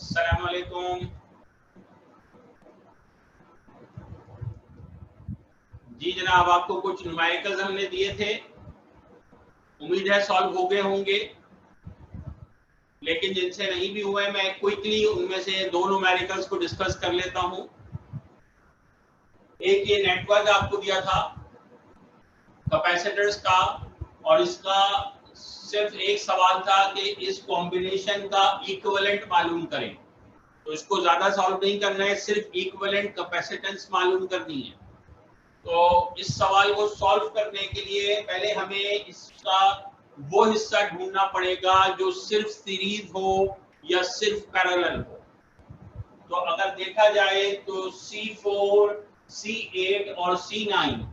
अस्सलाम वालेकुम। जी जनाब, आपको कुछ न्यूमेरिकल्स हमने दिए थे, उम्मीद है सॉल्व हो गए होंगे, लेकिन जिनसे नहीं भी हुए मैं क्विकली उनमें से दो न्यूमेरिकल्स को डिस्कस कर लेता हूं। एक ये नेटवर्क आपको दिया था कैपेसिटर्स का, और इसका सिर्फ एक सवाल था कि इस कॉम्बिनेशन का इक्विवेलेंट मालूम करें। तो इसको ज्यादा सॉल्व नहीं करना है, सिर्फ इक्विवेलेंट कैपेसिटेंस मालूम करनी है। तो इस सवाल को सॉल्व करने के लिए पहले हमें इसका वो हिस्सा ढूंढना पड़ेगा जो सिर्फ सीरीज हो या सिर्फ पैरेलल हो। तो अगर देखा जाए तो C4, C8 और C9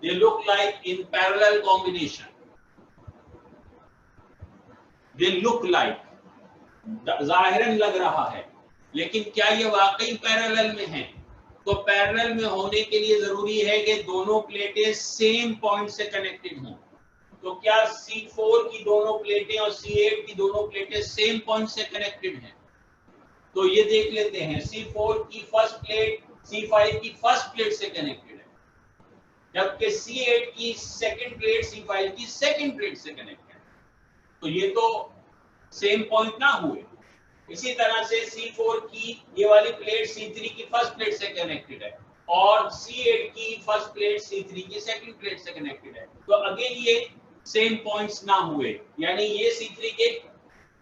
they look like in parallel combination. They look like, जाहिरन लग रहा है, लेकिन क्या ये वाकई पैरेलल में है? तो पैरेलल में होने के लिए जरूरी है कि दोनों प्लेटें सेम पॉइंट से कनेक्टेड हों। तो क्या C4 की दोनों प्लेटें और C8 की दोनों प्लेटें सेम पॉइंट से कनेक्टेड हैं? तो ये देख लेते हैं। C4 की फर्स्ट प्लेट C5 की फर्स्ट प्लेट से कनेक्टेड है, जबकि C8 की सेकंड प्लेट C5 की सेकंड प्लेट से कनेक्टेड है। तो ये तो सेम पॉइंट ना हुए। इसी तरह से C4 की ये वाली प्लेट C3 की फर्स्ट प्लेट से कनेक्टेड है, और C8 की फर्स्ट प्लेट C3 की सेकंड प्लेट से कनेक्टेड है। तो अगेन ये सेम पॉइंट्स ना हुए, यानी ये C3 के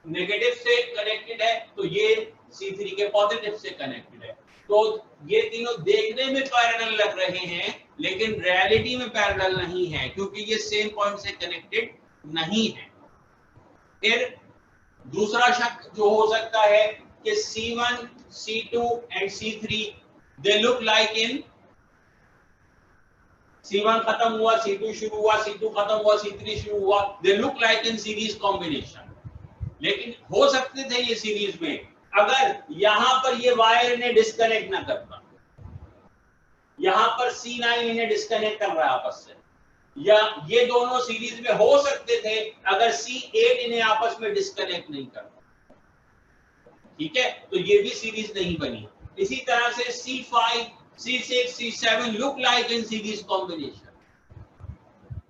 नेगेटिव से कनेक्टेड है, तो ये C3 के पॉजिटिव से कनेक्टेड है। तो ये तीनों देखने में पैरेलल लग रहे हैं, लेकिन रियलिटी में पैरेलल नहीं है, क्योंकि ये सेम पॉइंट से कनेक्टेड नहीं है। फिर दूसरा शक जो हो सकता है कि C1, C2 and C3 they look like in, C1 खत्म हुआ, C2 शुरू हुआ, C2 खत्म हुआ, C3 शुरू हुआ, they look like in series combination. लेकिन हो सकते थे ये सीरीज में अगर यहां पर ये वायर इन्हें डिस्कनेक्ट ना करता। यहां पर C9 इन्हें डिस्कनेक्ट कर रहा है आपस से, या ये दोनों सीरीज में हो सकते थे अगर C8 इन्हें आपस में डिस्कनेक्ट नहीं करता। ठीक है, तो ये भी सीरीज नहीं बनी। इसी तरह से C5, C6, C7 look like in series combination,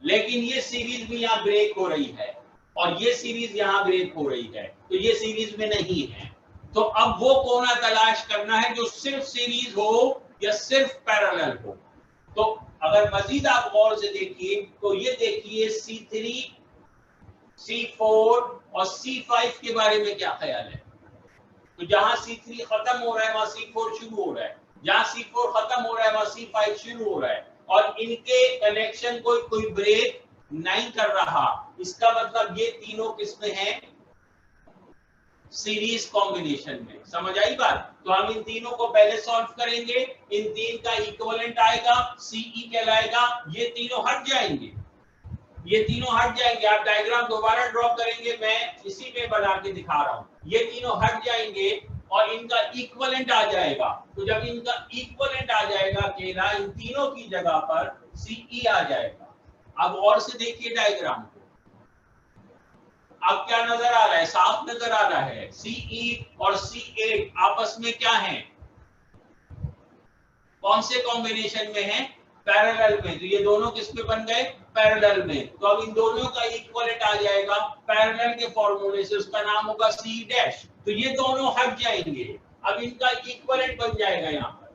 लेकिन ये सीरीज भी यहाँ ब्रेक हो रही है और ये सीरीज यहाँ ब्रेक हो रही है, तो ये सीरीज में नहीं है। तो अब वो कोना तलाश करना है जो सिर्फ सीरीज हो या सिर्फ पैरेलल हो। तो अगर मजीद आप गौर से देखिए तो ये देखिए C3, C4 और C5 के बारे में क्या ख्याल है। तो जहां C3 खत्म हो रहा है वहां C4 शुरू हो रहा है, जहां C4 खत्म हो रहा है वहां C5 शुरू हो रहा है, और इनके कनेक्शन को कोई ब्रेक नहीं कर रहा। इसका मतलब ये तीनों किसमें हैं? सीरीज कॉम्बिनेशन में। समझ आई बात? तो हम इन तीनों को पहले सॉल्व करेंगे। इन तीन का इक्विवेलेंट आएगा CE कहलाएगा। ये तीनों हट जाएंगे, ये तीनों हट जाएंगे। आप डायग्राम दोबारा ड्रॉ करेंगे, मैं इसी पे बना के दिखा रहा हूं। ये तीनों हट जाएंगे और इनका इक्विवेलेंट आ जाएगा। तो जब इनका इक्विवेलेंट आ जाएगा केला, इन तीनों की जगह पर CE आ जाएगा। अब और से देखिए डायग्राम को, अब क्या नजर आ रहा है? साफ नजर आ रहा है। CE और C8 आपस में क्या है? कौन से कॉम्बिनेशन में है? पैरेलल में। तो ये दोनों किस में बन गए? पैरेलल में। तो अब इन दोनों का इक्विवेलेंट आ जाएगा पैरेलल के फॉर्मूले से, उसका नाम होगा C डैश। तो ये दोनों हट जाएंगे, अब इनका इक्विवेलेंट बन जाएगा। यहाँ पर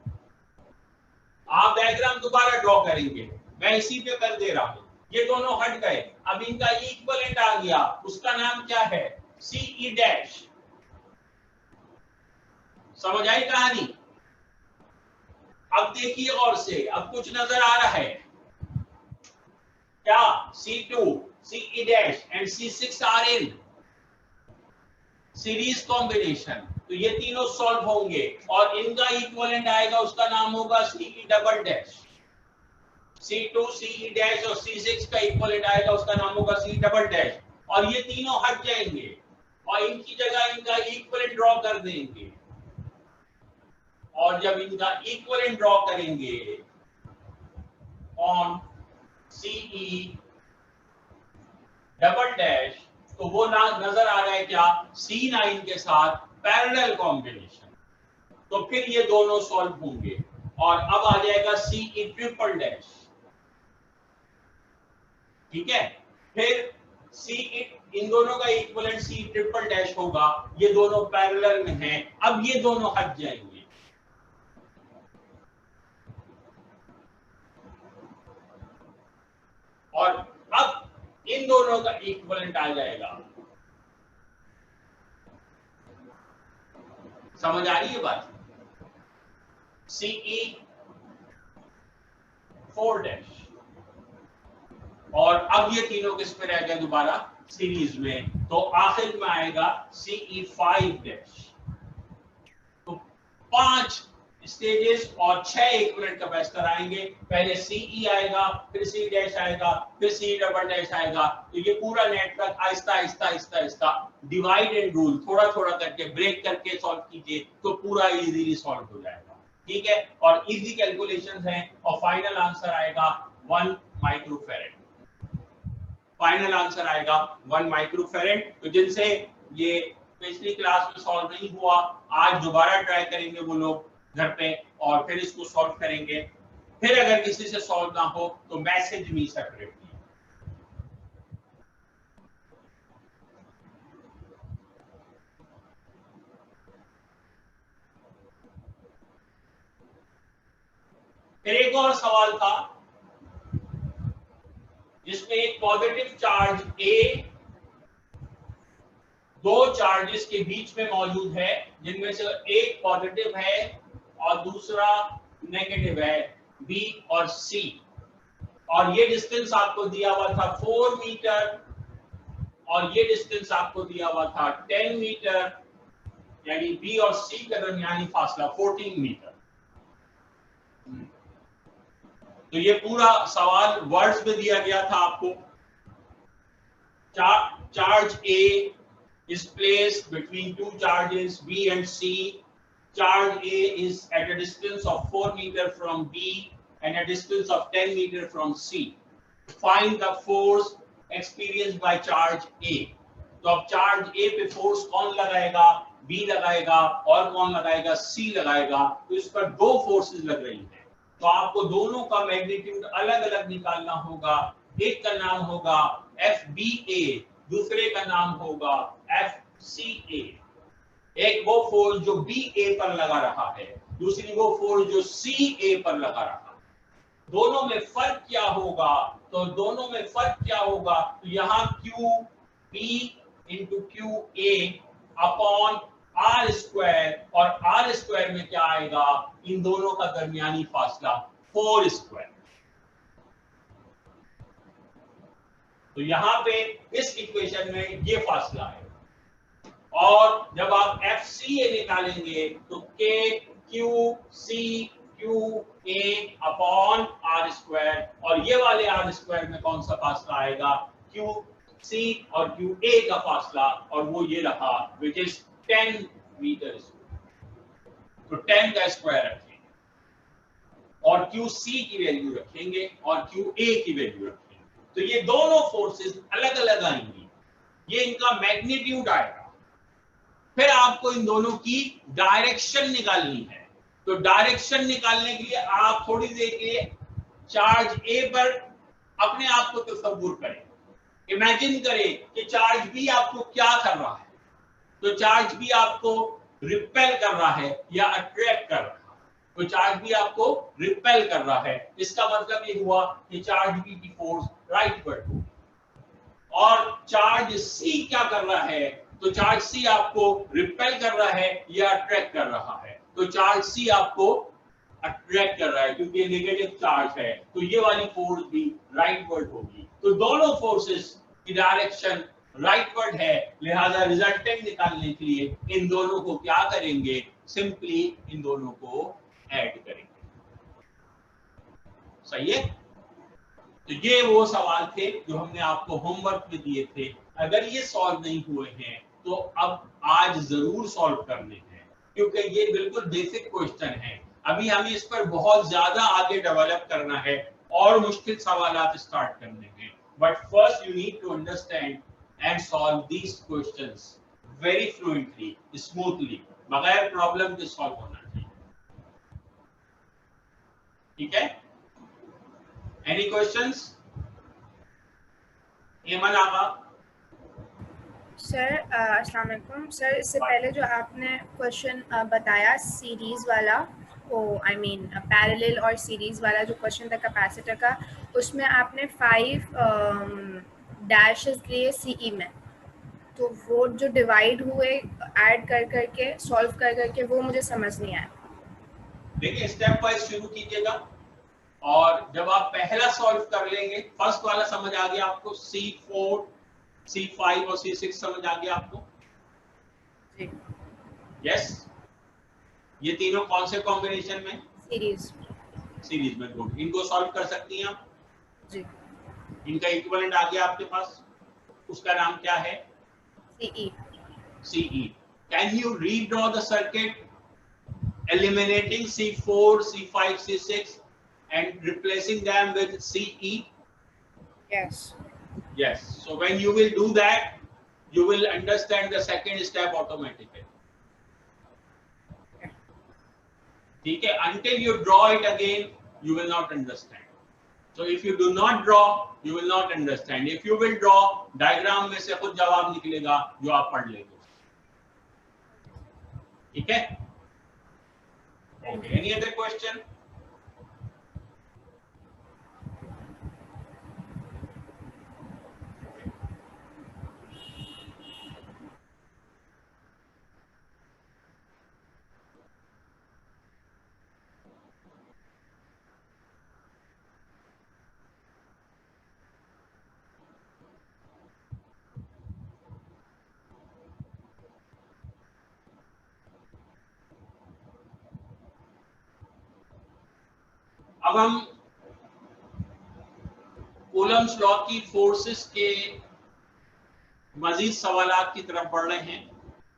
आप डायग्राम दोबारा ड्रॉ करेंगे, मैं इसी पे कर दे रहा हूं। ये दोनों हट गए, अब इनका इक्विवेलेंट आ गया, उसका नाम क्या है? CE dash. समझ आई कहानी? अब देखिए और से, अब कुछ नजर आ रहा है क्या? C2, CE dash and C6 are in series combination. तो ये तीनों सॉल्व होंगे और इनका इक्विवेलेंट आएगा, उसका नाम होगा CE double dash. C2, CE dash और C6 का इक्विवेलेंट आएगा, उसका नाम होगा CE डबल डैश। और ये तीनों हट जाएंगे और इनकी जगह इनका इक्विवेलेंट ड्रॉ कर देंगे। और जब इनका इक्विवेलेंट ड्रॉ करेंगे ऑन CE डबल डैश तो वो नजर आ रहा है क्या, C9 के साथ पैरेलल कॉम्बिनेशन। तो फिर ये दोनों सॉल्व होंगे और अब आ जाएगा CE ट्रिपल डैश, ठीक है। फिर CE इन दोनों का इक्विवेलेंट C ट्रिपल डैश होगा, ये दोनों पैरेलल में हैं, अब ये दोनों हट जाएंगे। और अब इन दोनों का इक्विवेलेंट आ जाएगा। समझ आ रही है बात? CE 4 डैश, और अब ये तीनों किस पे रह गए दोबारा सीरीज में, तो आखिर में आएगा CE 5 डैश। तो 5 स्टेजेस और 6 इक्विवेलेंट कैपेसिटर आएंगे। पहले CE आएगा, फिर C डैश आएगा, फिर C डबल डैश आएगा। तो ये पूरा network Aahista Aahista Aahista Aahista divide and rule थोड़ा थोड़ा करके ब्रेक करके सॉल्व कीजिए तो पूरा इजीली सॉल्व हो जाएगा, ठीक है। और इजी कैलकुलेशंस हैं और फाइनल आंसर आएगा 1 माइक्रोफैरेड। फाइनल आंसर आएगा 1 माइक्रोफैरेड। तो जिनसे ये पिछली क्लास में सॉल्व नहीं हुआ, आज दोबारा ट्राई करेंगे वो लोग घर पे और फिर इसको सॉल्व करेंगे। फिर अगर किसी से सॉल्व ना हो तो मैसेज मी सेपरेटली। फिर एक और सवाल था जिसमें एक पॉजिटिव चार्ज A दो चार्जेस के बीच में मौजूद है, जिनमें से एक पॉजिटिव है और दूसरा नेगेटिव है, B और C। और ये डिस्टेंस आपको दिया हुआ था 4 मीटर और ये डिस्टेंस आपको दिया हुआ था 10 मीटर, यानी B और C के दरमियानी फासला 14 मीटर। तो ये पूरा सवाल वर्ड्स में दिया गया था आपको। Charge A is placed between two charges B and C. Charge A is at a distance of 4 meter from B and a distance of 10 meter from C. Find the force experienced by charge A. तो अब charge A पे force कौन लगाएगा, B लगाएगा और कौन लगाएगा, C लगाएगा। तो इस पर दो फोर्सेस लग रही हैं, तो आपको दोनों का मैग्नीट्यूड अलग अलग निकालना होगा। एक का नाम होगा FBA, दूसरे का नाम होगा FCA। एक वो फोर्स जो BA पर लगा रहा है, दूसरी वो फोर्स जो CA पर लगा रहा है। दोनों में फर्क क्या होगा, तो दोनों में फर्क क्या होगा, तो यहाँ QB into QA upon R square, और R स्क्वायर में क्या आएगा, इन दोनों का दरमियानी फासला 4 स्क्वायर। तो यहाँ पे इस इक्वेशन में ये फासला है, और जब आप FCA निकालेंगे तो QA अपॉन R स्क्वायर, और ये वाले R स्क्वायर में कौन सा फासला आएगा, QC और QA का फासला, और वो ये रहा विच इज 10 मीटर स्क्वायर। तो 10 का स्क्वायर रखेंगे और QC की वैल्यू रखेंगे और QA की वैल्यू रखेंगे। तो ये दोनों फोर्सेस अलग अलग आएंगी, ये इनका मैग्नीट्यूड आएगा। फिर आपको इन दोनों की डायरेक्शन निकालनी है। तो डायरेक्शन निकालने के लिए आप थोड़ी देर के लिए चार्ज A पर अपने आप को तसव्वुर करें, इमेजिन करें कि चार्ज B आपको क्या कर रहा है। तो चार्ज B आपको रिपेल कर रहा है या अट्रैक्ट कर रहा है। तो चार्ज B आपको रिपेल कर रहा है, इसका मतलब ये हुआ कि चार्ज B की फोर्स राइटवर्ड होगी। और चार्ज C क्या कर रहा है, तो चार्ज C आपको रिपेल कर रहा है या अट्रैक्ट कर रहा है। तो चार्ज C आपको अट्रैक्ट कर रहा है क्योंकि ये नेगेटिव चार्ज है, तो ये वाली फोर्स भी राइटवर्ड होगी। तो दोनों फोर्सेस की डायरेक्शन राइटवर्ड है, लिहाजा रिजल्टेंट निकालने के लिए इन दोनों को क्या करेंगे, सिंपली इन दोनों को ऐड करेंगे। सही है। तो ये वो सवाल थे जो हमने आपको होमवर्क में दिए थे। अगर ये सॉल्व नहीं हुए हैं तो अब आज जरूर सॉल्व करने हैं, क्योंकि ये बिल्कुल बेसिक क्वेश्चन है। अभी हमें इस पर बहुत ज्यादा आगे डेवलप करना है और मुश्किल सवाल स्टार्ट करने हैं। But first you need to understand and solve these questions very fluently, smoothly, बगैर प्रॉब्लम के सॉल्व होना चाहिए। ठीक है? Any questions? एमन आगा? सर अस्सलाम वालेकुम सर, इससे पहले जो आपने क्वेश्चन बताया सीरीज वाला, वो आई मीन पैरेलल और सीरीज वाला जो क्वेश्चन था कैपेसिटर का, उसमें आपने 5 डैशेस लिए सीई में, तो वो जो डिवाइड हुए ऐड कर करके सॉल्व कर करके वो मुझे समझ नहीं आया। देखिए स्टेप वाइज शुरू कीजिएगा और जब आप पहला सॉल्व कर लेंगे, फर्स्ट वाला समझ आ गया आपको, C4, C5 और C6 समझ आ गया आपको? जी। यस? ये तीनों कौन से कॉम्बिनेशन में? सीरीज में। गुड, इनको सॉल्व कर सकती हैं आप? जी। इनका इक्विवेलेंट आ गया आपके पास, उसका नाम क्या है? CE। Can you redraw the circuit eliminating C4, C5, C6 and replacing them with CE? Yes. Yes. So when you will do that, you will understand the second step automatically. ठीक है? Until you draw it again, you will not understand. So if you do not draw, you will not understand. If you will draw, diagram में से खुद जवाब निकलेगा जो आप पढ़ लेंगे। ठीक है? Okay. Any other question? अब हम कूलम्स लॉ की फोर्सेस के मजीद सवालात की तरफ बढ़ रहे हैं,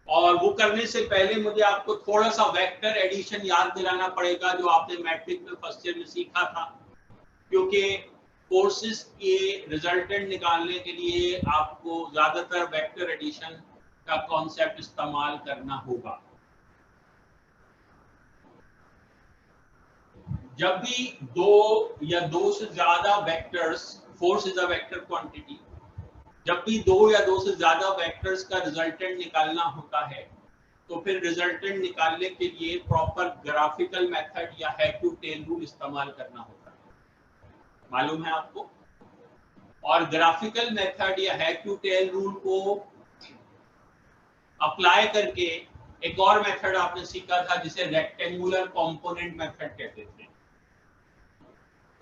और वो करने से पहले मुझे आपको थोड़ा सा वेक्टर एडिशन याद दिलाना पड़ेगा जो आपने मैट्रिक में फर्स्ट ईयर में सीखा था, क्योंकि फोर्सेस के रिजल्टेंट निकालने के लिए आपको ज्यादातर वेक्टर एडिशन का कॉन्सेप्ट इस्तेमाल करना होगा। जब भी दो या दो से ज्यादा vectors, force is a vector quantity, जब भी दो या दो से ज्यादा वेक्टर्स का रिजल्टेंट निकालना होता है तो फिर रिजल्टेंट निकालने के लिए प्रॉपर ग्राफिकल मेथड या हेड टू टेल रूल इस्तेमाल करना होता है, मालूम है आपको? और ग्राफिकल मेथड या हेड टू टेल रूल को अप्लाई करके एक और मेथड आपने सीखा था जिसे रेक्टेंगुलर कंपोनेंट मेथड कहते थे।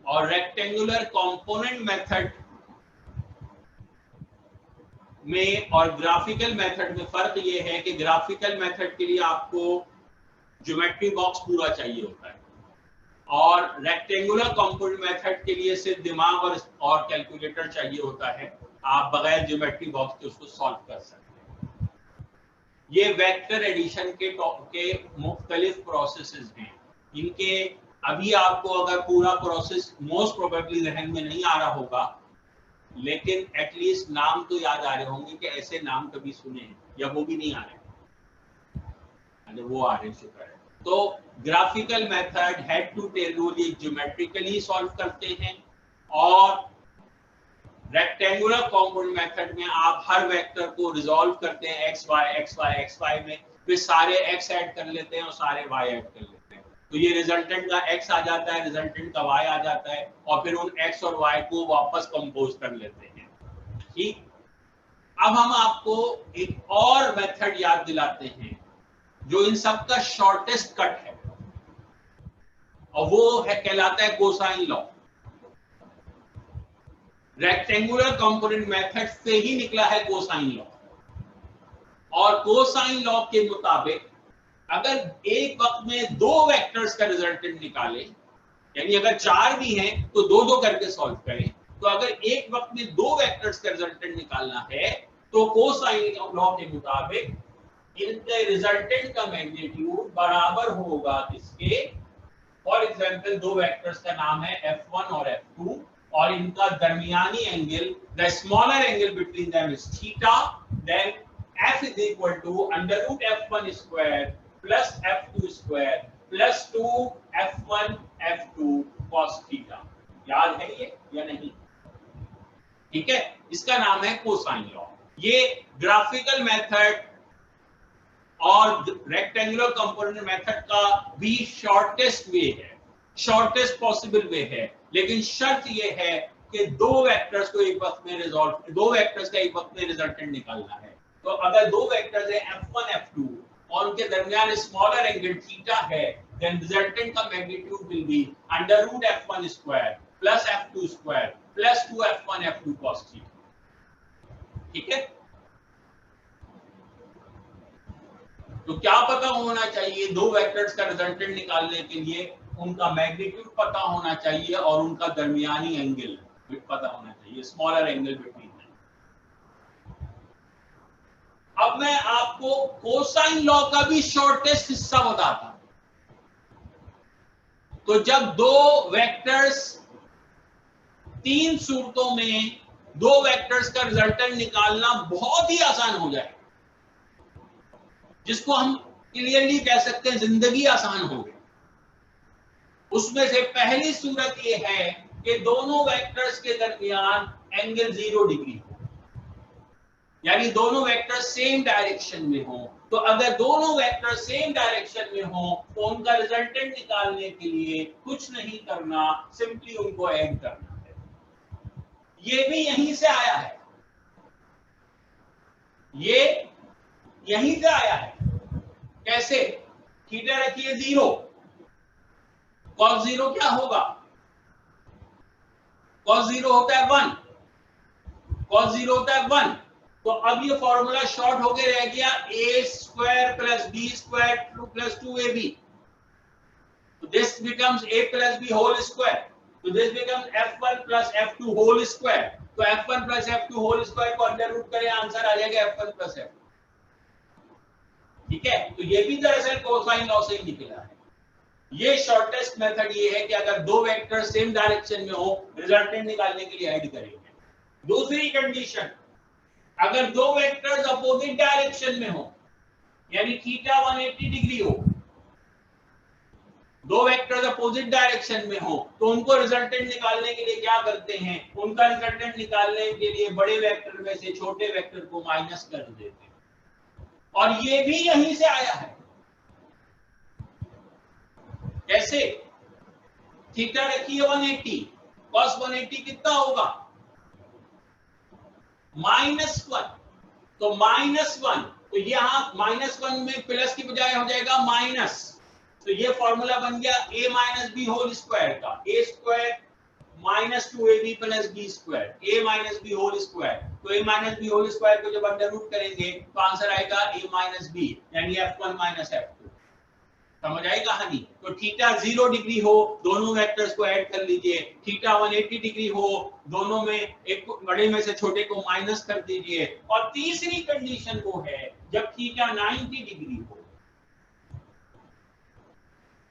और रेक्टेंगुलर कंपोनेंट मेथड में और ग्राफिकल मेथड में फर्क ये है कि ग्राफिकल मेथड के लिए आपको ज्योमेट्री बॉक्स पूरा चाहिए होता है, और रेक्टेंगुलर कंपोनेंट मेथड के लिए सिर्फ दिमाग और कैलकुलेटर चाहिए होता है। आप बगैर ज्योमेट्री बॉक्स के उसको सॉल्व कर सकते हैं। ये वेक्टर एडिशन के मुख्तलिफ प्रोसेसेस हैं। इनके अभी आपको अगर पूरा प्रोसेस मोस्ट प्रोबेबली जहन में नहीं आ रहा होगा, लेकिन एटलीस्ट नाम तो याद आ रहे होंगे कि ऐसे नाम कभी सुने हैं, या वो भी नहीं आ रहे, वो आ रहे, शुक्र है। तो graphical method, head to tail rule, ये ज्योमेट्रिकली सॉल्व करते हैं, और रेक्टेंगुलर कंपोनेंट मेथड में आप हर वेक्टर को रिजॉल्व करते हैं एक्स वाई में, फिर सारे एक्स ऐड कर लेते हैं और सारे वाई ऐड कर लेते हैं, तो ये रिजल्टेंट का एक्स आ जाता है, रिजल्टेंट का वाई आ जाता है, और फिर उन एक्स और वाई को वापस कंपोज कर लेते हैं। ठीक, अब हम आपको एक और मेथड याद दिलाते हैं जो इन सब का शॉर्टेस्ट कट है, और वो है कहलाता है cosine law. Rectangular component method से ही निकला है कोसाइन लॉ, और कोसाइन लॉ के मुताबिक अगर एक वक्त में दो वेक्टर्स का रिजल्टेंट निकाले, यानी अगर चार भी हैं तो दो दो करके सॉल्व करें, तो अगर एक वक्त में दो वेक्टर्स का रिजल्टेंट निकालना है तो कोसाइन लॉ के मुताबिक इनके रिजल्टेंट का मैग्नीट्यूड बराबर होगा किसके? फॉर एग्जांपल दो वेक्टर्स का नाम है F1 और F2, और इनका दरमियानी angle, the smaller angle between them is theta, then f is equal to under root f1 square plus f2 square plus 2 f1 f2 cos theta। याद है ये या नहीं? ठीक है, इसका नाम है कोसाइन लॉ। ये ग्राफिकल मेथड और रेक्टेंगुलर कंपोनेंट मेथड का भी शॉर्टेस्ट वे है, शॉर्टेस्ट पॉसिबल वे है, लेकिन शर्त ये है कि दो वेक्टर्स को एक वक्त में रिजॉल्व, दो वेक्टर्स का एक वक्त में रिजल्टेंट निकालना है। तो अगर दो वेक्टर्स है f1 f2 और उनके दरमियान स्मॉलर एंगल थीटा है, देन रिजल्टेंट का magnitude will be under root f1 square plus f2 square plus 2 f1 f2 cos theta. ठीक है, तो क्या पता होना चाहिए? दो वेक्टर्स का रिजल्टेंट निकालने के लिए उनका मैग्नीट्यूड पता होना चाहिए और उनका दरमियानी एंगल पता होना चाहिए, स्मॉलर एंगल बिटवीन। अब मैं आपको कोसाइन लॉ का भी शॉर्टेस्ट हिस्सा बताता हूं। तो जब दो वेक्टर्स, तीन सूरतों में दो वेक्टर्स का रिजल्टेंट निकालना बहुत ही आसान हो जाए, जिसको हम क्लियरली कह सकते हैं जिंदगी आसान हो गई। उसमें से पहली सूरत यह है कि दोनों वेक्टर्स के दरमियान एंगल 0 डिग्री हो, यानी दोनों वेक्टर सेम डायरेक्शन में हो। तो अगर दोनों वेक्टर सेम डायरेक्शन में हो तो उनका रिजल्टेंट निकालने के लिए कुछ नहीं करना, सिंपली उनको ऐड करना है। ये भी यहीं से आया है, ये यहीं से आया है। कैसे? थीटा रखिए 0, cos 0 क्या होगा? cos 0 होता है 1, cos 0 होता है 1। तो अब ये फॉर्मूला शॉर्ट होके रह गया a square plus b square plus 2ab। तो this becomes a plus b whole square, तो this becomes f1 plus f2 whole square. तो f1 plus f2 whole square को अंडर रूट करें, आंसर आ जाएगा f1 प्लस f। ठीक है, तो ये भी दरअसल कोसाइन लॉ से ही निकला है। ये शॉर्टेस्ट मेथड ये है कि अगर दो वेक्टर सेम डायरेक्शन में हो, रिजल्टेंट निकालने के लिए ऐड करेंगे। दूसरी कंडीशन, अगर दो वेक्टर्स अपोजिट डायरेक्शन में हो, यानी थीटा 180 डिग्री हो, दो वेक्टर्स अपोजिट डायरेक्शन में हो, तो उनको रिजल्टेंट निकालने के लिए क्या करते हैं? उनका रिजल्टेंट निकालने के लिए बड़े वेक्टर में से छोटे वेक्टर को माइनस कर देते हैं। और ये भी यहीं से आया है। कैसे? थीटा रखिए 180, cos 180 कितना होगा? -1। तो -1, तो यहां -1 में प्लस की बजाय हो जाएगा माइनस। तो ये फॉर्मूला बन गया a minus B whole square का, a स्क्वायर माइनस 2ab प्लस b square, a minus B whole square. तो a minus B whole square को जब अंडर रूट करेंगे तो आंसर आएगा a माइनस b, यानी f1 माइनस f2। समझ आई कहानी? तो थीटा 0 डिग्री हो, दोनों वेक्टर्स को ऐड कर लीजिए। थीटा 180 डिग्री हो, दोनों में एक बड़े में से छोटे को माइनस कर दीजिए। और तीसरी कंडीशन वो है जब थीटा 90 डिग्री हो।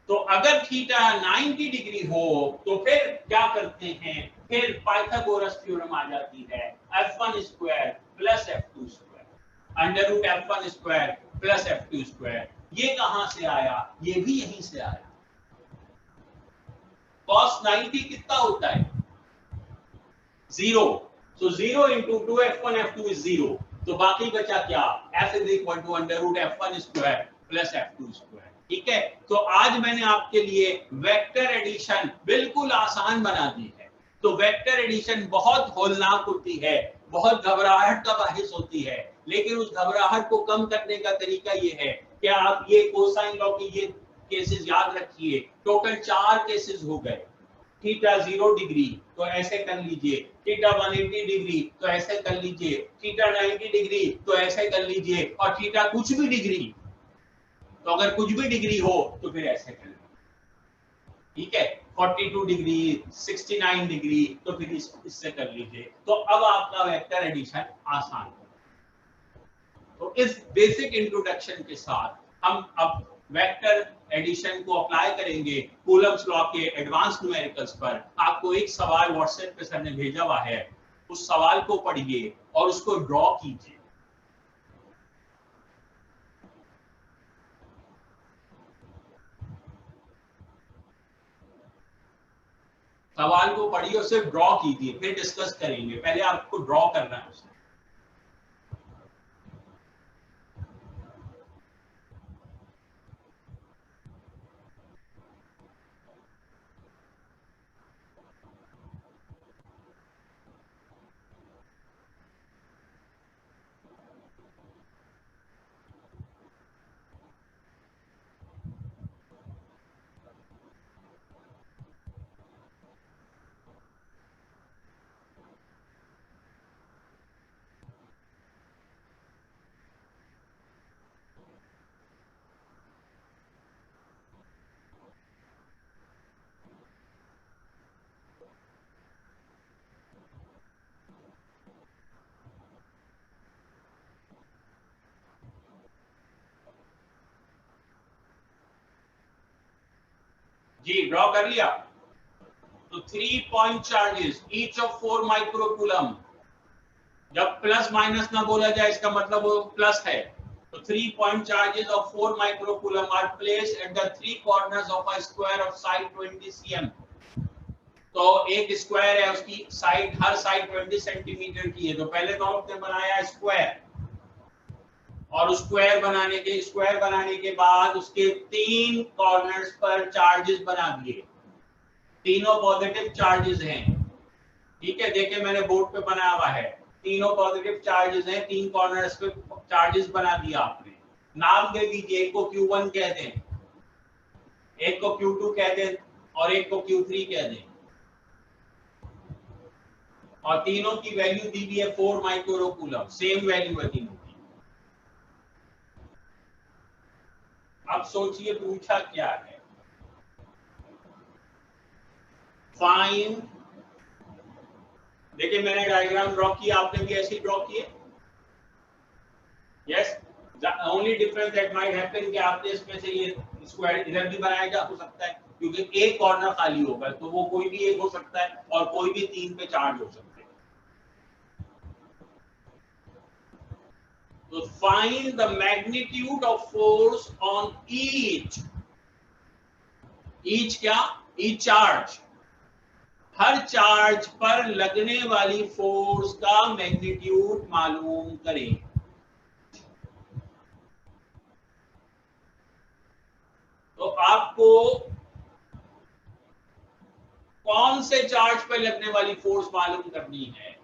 तो अगर थीटा 90 डिग्री हो तो फिर क्या करते हैं? फिर पाइथागोरस थ्योरम आ जाती है, f1 square plus f2 square under root f1 square plus f2 square. ये कहां से आया? ये भी यहीं से आया। cos 90 कितना होता है? 0। so 0 into 2f1 f2 is 0। तो बाकी बचा क्या? f is equal to under root f1 square plus f2 square। ठीक है, तो आज मैंने आपके लिए वेक्टर एडिशन बिल्कुल आसान बना दी है। तो वेक्टर एडिशन बहुत होलनाक होती है, बहुत घबराहट का बाहिस होती है, लेकिन उस घबराहट को कम करने का तरीका ये है कि आप ये कोसाइन लॉ की ये केसेस याद रखिए। टोटल 4 केसेस हो गए। थीटा 0 डिग्री तो ऐसे कर लीजिए, थीटा 180 डिग्री तो ऐसे कर लीजिए, थीटा 90 डिग्री तो ऐसे कर लीजिए, और थीटा कुछ भी डिग्री, तो अगर कुछ भी डिग्री हो तो फिर ऐसे कर लीजिए। ठीक है, 42 डिग्री, 69 डिग्री, तो फिर इससे कर लीजिए। तो अब आपका वेक्टर एडिशन आसान है। तो इस बेसिक इंट्रोडक्शन के साथ हम अब वेक्टर एडिशन को अप्लाई करेंगे कूलम्स लॉ के एडवांस न्यूमेरिकल्स पर, आपको एक सवाल व्हाट्सएप पे सर ने भेजा हुआ है, उस सवाल को पढ़िए और उसको ड्रॉ कीजिए। सवाल को पढ़िए, उसे ड्रॉ कीजिए, फिर डिस्कस करेंगे। पहले आपको ड्रॉ करना है उसे। जी ड्रॉ कर लिया। तो 3 point charges each of 4 microcoulomb, जब प्लस माइनस ना बोला जाए इसका मतलब वो प्लस है। तो 3 point charges of 4 microcoulomb are placed at the 3 corners of a square of side 20 cm। तो एक स्क्वायर है, उसकी साइड, हर साइड 20 सेंटीमीटर की है। तो पहले तो हमने बनाया स्क्वायर, और स्क्वायर बनाने के बाद उसके 3 कॉर्नर्स पर चार्जेस बना दिए। तीनों पॉजिटिव चार्जेस हैं, ठीक है, देखिए मैंने बोर्ड पे बनाया हुआ है, तीनों पॉजिटिव चार्जेस हैं, 3 कॉर्नर्स पे चार्जेस बना दिया आपने। नाम दे दीजिए, एक को Q1 कह दें, एक को Q2 कह दें और एक को Q3 कह दें। और तीनों की वैल्यू दी हुई है 4 माइक्रोकूलम, सेम वैल्यू है तीनों की। अब सोचिए पूछा क्या है, फाइंड, देखिए मैंने डायग्राम ड्रॉ किया, आपने भी ऐसे ही ड्रॉ किए। Yes, the only difference that might happen कि आपने इसमें से ये स्क्वायर इधर भी बनाया जा सकता है, क्योंकि एक कॉर्नर खाली होगा, तो वो कोई भी एक हो सकता है और कोई भी 3 पे चार्ज हो सकता है। तो find the magnitude of force on each, each क्या, ईच चार्ज, हर चार्ज पर लगने वाली फोर्स का मैग्नीट्यूड मालूम करें। तो आपको कौन से चार्ज पर लगने वाली फोर्स मालूम करनी है,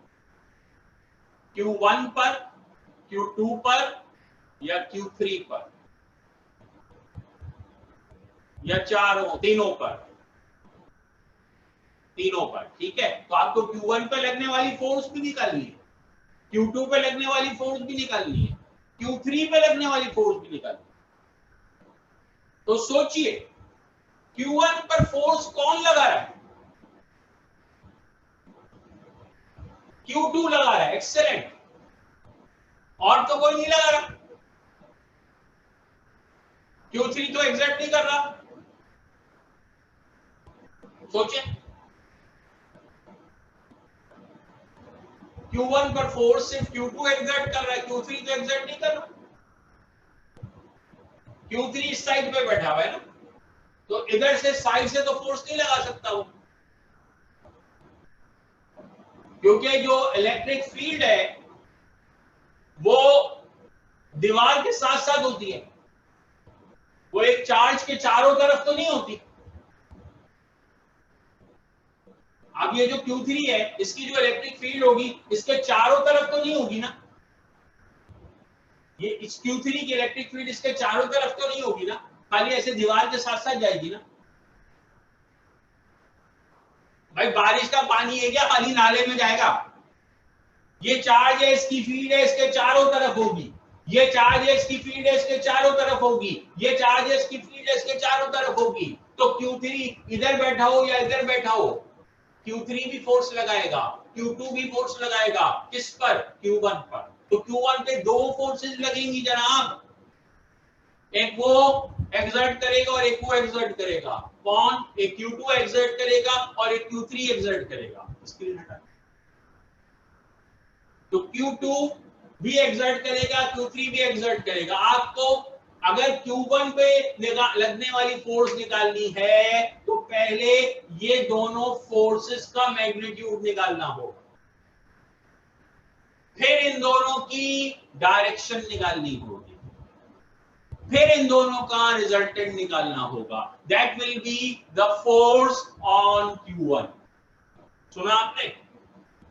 Q1 पर, Q2 पर या Q3 पर या तीनों पर, ठीक है। तो आपको Q1 पे लगने वाली फोर्स भी निकालनी है, Q2 पे लगने वाली फोर्स भी निकालनी है, Q3 पे लगने वाली फोर्स भी निकालनी है। तो सोचिए Q1 पर फोर्स कौन लगा रहा है, Q2 लगा रहा है, एक्सेलेंट, और तो कोई नहीं लगा रहा। Q3 तो एग्जैक्ट नहीं कर रहा। सोचिए Q1 पर फोर्स सिर्फ Q2 एग्जर्ट कर रहा है, Q3 तो एग्जर्ट नहीं कर रहा। Q3 इस साइड पे बैठा हुआ है ना, तो इधर से साइड से तो फोर्स नहीं लगा सकता वो, क्योंकि जो इलेक्ट्रिक फील्ड है वो दीवार के साथ साथ होती है, वो एक चार्ज के चारों तरफ तो नहीं होती। अब ये जो Q3 है, इसकी जो इलेक्ट्रिक फील्ड होगी इसके चारों तरफ तो नहीं होगी ना, ये इस Q3 की इलेक्ट्रिक फील्ड इसके चारों तरफ तो नहीं होगी ना, खाली ऐसे दीवार के साथ साथ जाएगी ना। भाई बारिश का पानी है क्या खाली नाले में जाएगा, ये चार्ज है, इसकी फील्ड है, इसके चारों तरफ होगी, ये चार्ज है, इसकी फील्ड है, इसके चारों तरफ होगी, ये चार्ज है, इसकी फील्ड है, इसके चारों तरफ होगी। तो Q3 इधर बैठा हो या इधर बैठा हो, Q3 भी फोर्स लगाएगा, Q2 भी फोर्स लगाएगा, किस पर, Q1 पर। तो Q1 पे दो फोर्सेस लगेंगी जनाब, एक वो एक्सर्ट करेगा और एक को एक्सर्ट करेगा। कौन? एक Q2 एक्सर्ट करेगा और एक Q3 एक्सर्ट करेगा। स्क्रीन हटा। तो Q2 भी एक्सर्ट करेगा, Q3 भी एक्सर्ट करेगा। आपको अगर Q1 पे लगने वाली फोर्स निकालनी है तो पहले ये दोनों फोर्सेस का मैग्नीट्यूड निकालना होगा, फिर इन दोनों की डायरेक्शन निकालनी होगी, फिर इन दोनों का रिजल्टेंट निकालना होगा। That will be the force on Q1। सुना आपने?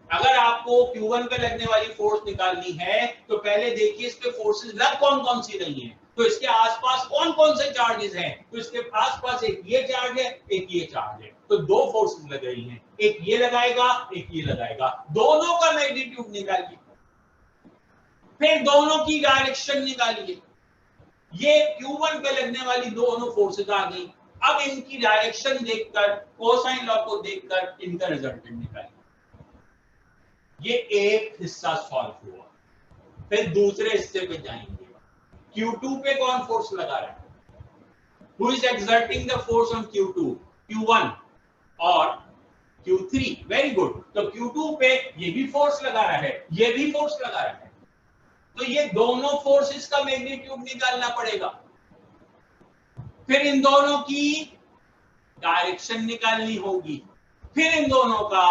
अगर आपको Q1 पे लगने वाली फोर्स निकालनी है तो पहले देखिए इस पे फोर्सेस लग कौन कौन सी रही हैं, तो इसके आसपास कौन कौन से चार्जेस हैं। तो इसके आसपास एक ये चार्ज है, एक ये चार्ज है, तो दो फोर्सेस लग रही हैं, एक ये लगाएगा, एक ये लगाएगा। दोनों का मैग्नीट्यूड निकालिए, फिर दोनों की डायरेक्शन निकालिए। ये Q1 पे लगने वाली दोनों फोर्सेस आ गई। अब इनकी डायरेक्शन देखकर, कोसाइन लॉ को देखकर इनका रिजल्टेंट निकालिए। ये एक हिस्सा सॉल्व हुआ। फिर दूसरे हिस्से पे जाएंगे। Q2 पे कौन फोर्स लगा रहा है? Who is exerting the force on Q2? Q1 और Q3। Very good. तो Q2 पे ये भी फोर्स लगा रहा है, ये भी फोर्स लगा रहा है, तो ये दोनों फोर्सेस का मैग्नीट्यूड निकालना पड़ेगा। फिर इन दोनों की डायरेक्शन निकालनी होगी, फिर इन दोनों का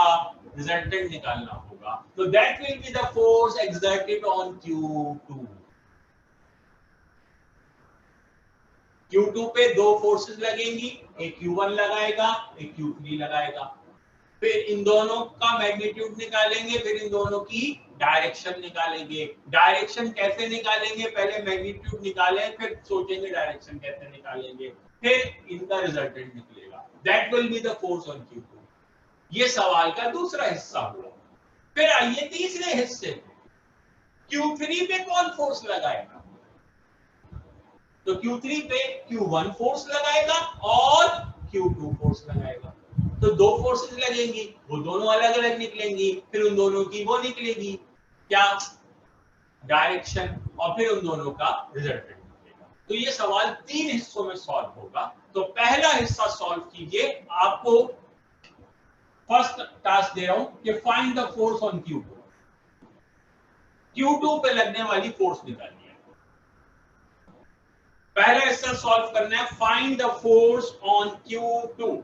रिजल्टेंट निकालना होगा। तो that will be the force exerted on Q2। Q2 पे दो फोर्सेस लगेंगी, एक Q1 लगाएगा, एक Q3 लगाएगा। फिर इन दोनों का मैग्नीट्यूड निकालेंगे, फिर इन दोनों की डायरेक्शन निकालेंगे। डायरेक्शन कैसे निकालेंगे? पहले मैग्नीट्यूड निकालें, फिर सोचेंगे डायरेक्शन कैसे निकालेंगे, फिर इनका रिजल्टेंट निकलेगा। That will be the force on Q2। ये सवाल का दूसरा हिस्सा हुआ। फिर आइए तीसरे हिस्से पे। Q3 पे कौन फोर्स लगाएगा? तो Q3 पे Q1 फोर्स लगाएगा और Q2 फोर्स लगाएगा। तो दो फोर्सेस लगेंगी, वो दोनों अलग अलग निकलेंगी, फिर उन दोनों की वो निकलेगी क्या? डायरेक्शन, और फिर उन दोनों का रिजल्टेंट निकलेगा। तो ये सवाल तीन हिस्सों में सॉल्व होगा। तो पहला हिस्सा सॉल्व कीजिए। आपको फर्स्ट टास्क दे रहा हूं कि find the force on Q2। Q2 पे लगने वाली फोर्स निकालनी है। पहला हिस्सा सॉल्व करना है, find the force on Q2।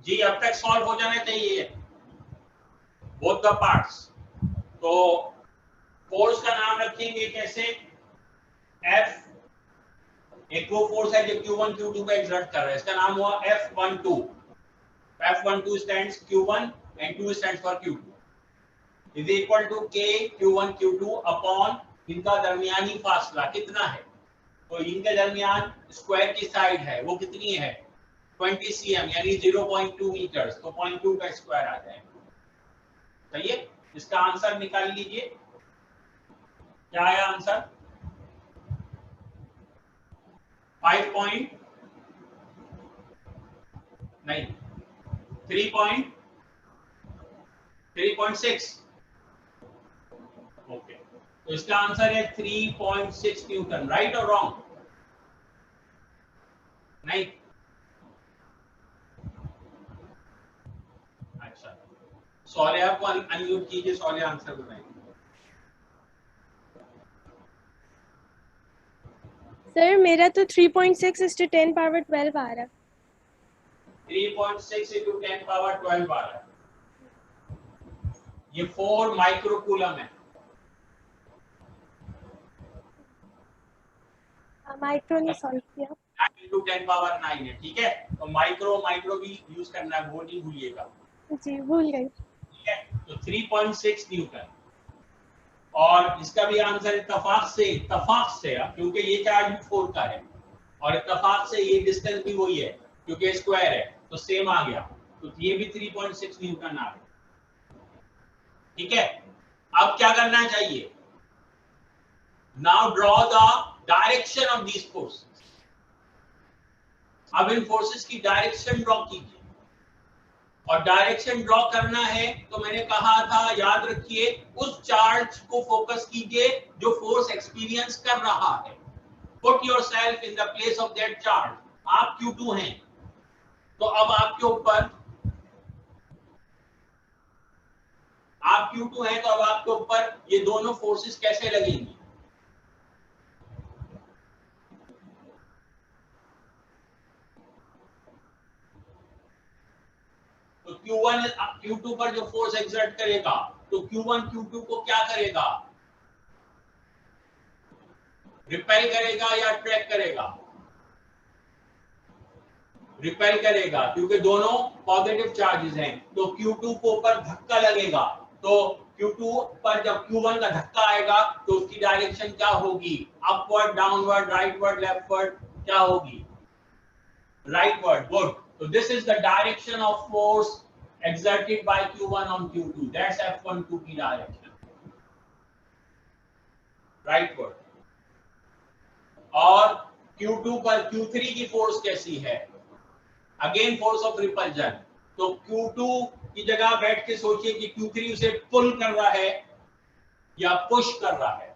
जी अब तक सॉल्व हो जाना चाहिए बोथ द पार्ट्स। तो फोर्स का नाम रखेंगे कैसे, F, एक वो फोर्स है जो Q1 Q2 पे एक्सर्ट कर रहा है, इसका नाम हुआ F12। F12 stands Q1 and 2 stands for Q2 is equal to K Q1 Q2 upon इनका दरमियानी फासला कितना है, तो इनके दरमियान स्क्वायर की साइड है वो कितनी है 20 cm यानी 0.2 मीटर, तो 0.2 का स्क्वायर आ जाएगा। सही है, इसका आंसर निकाल लीजिए, क्या आया आंसर 5 पॉइंट नहीं 3.6 ओके, तो इसका आंसर है 3.6 न्यूटन, राइट और रॉन्ग, नहीं अच्छा सोलिया को अनम्यूट कीजिए, सोलिया आंसर बताएंगे। सर मेरा तो 3.6 × 10 पावर 12 आ रहा है। 3.6 × 10 पावर 12 आ रहा है, ये 4 माइक्रोकूलम है। माइक्रो ने सॉल्व किया 9 × 10 पावर 9 है, ठीक है, तो माइक्रो भी यूज करना है, वो नहीं भूलिएगा, जी, भूल गई। ठीक है, तो 3.6 न्यूटन। और इसका भी आंसर इत्तेफाक से क्योंकि ये चार्ज 4 का है और इत्तेफाक से ये डिस्टेंस भी वही है क्योंकि स्क्वायर है तो सेम आ गया, तो ये भी 3.6 न्यूटन आ गया, ठीक है। अब क्या करना चाहिए, now draw the direction of these forces, अब इन फोर्सेस की डायरेक्शन ड्रॉ कीजिए, और डायरेक्शन ड्रॉ करना है तो मैंने कहा था याद रखिए उस चार्ज को फोकस कीजिए जो फोर्स एक्सपीरियंस कर रहा है, put yourself in the place of that charge. आप Q2 हैं तो अब आपके ऊपर आप Q2 हैं तो अब आपके ऊपर ये दोनों फोर्सेस कैसे लगेंगी, तो Q1 Q2 पर जो फोर्स एक्सर्ट करेगा तो Q1 Q2 को क्या करेगा, रिपेल करेगा या ट्रैक करेगा, रिपेल करेगा क्योंकि दोनों पॉजिटिव चार्जेस हैं, तो Q2 को ऊपर धक्का लगेगा, तो Q2 पर जब Q1 का धक्का आएगा तो उसकी डायरेक्शन क्या होगी, अपवर्ड, डाउनवर्ड, राइटवर्ड, लेफ्टवर्ड, क्या होगी, rightward, good, so this is the direction of force exerted by Q1 on Q2, that's F12 की direction, rightward। और Q2 पर Q3 की फोर्स कैसी है, अगेन फोर्स ऑफ रिपल्जन, तो Q2 की जगह बैठ के सोचिए कि Q3 उसे पुल कर रहा है या पुश कर रहा है,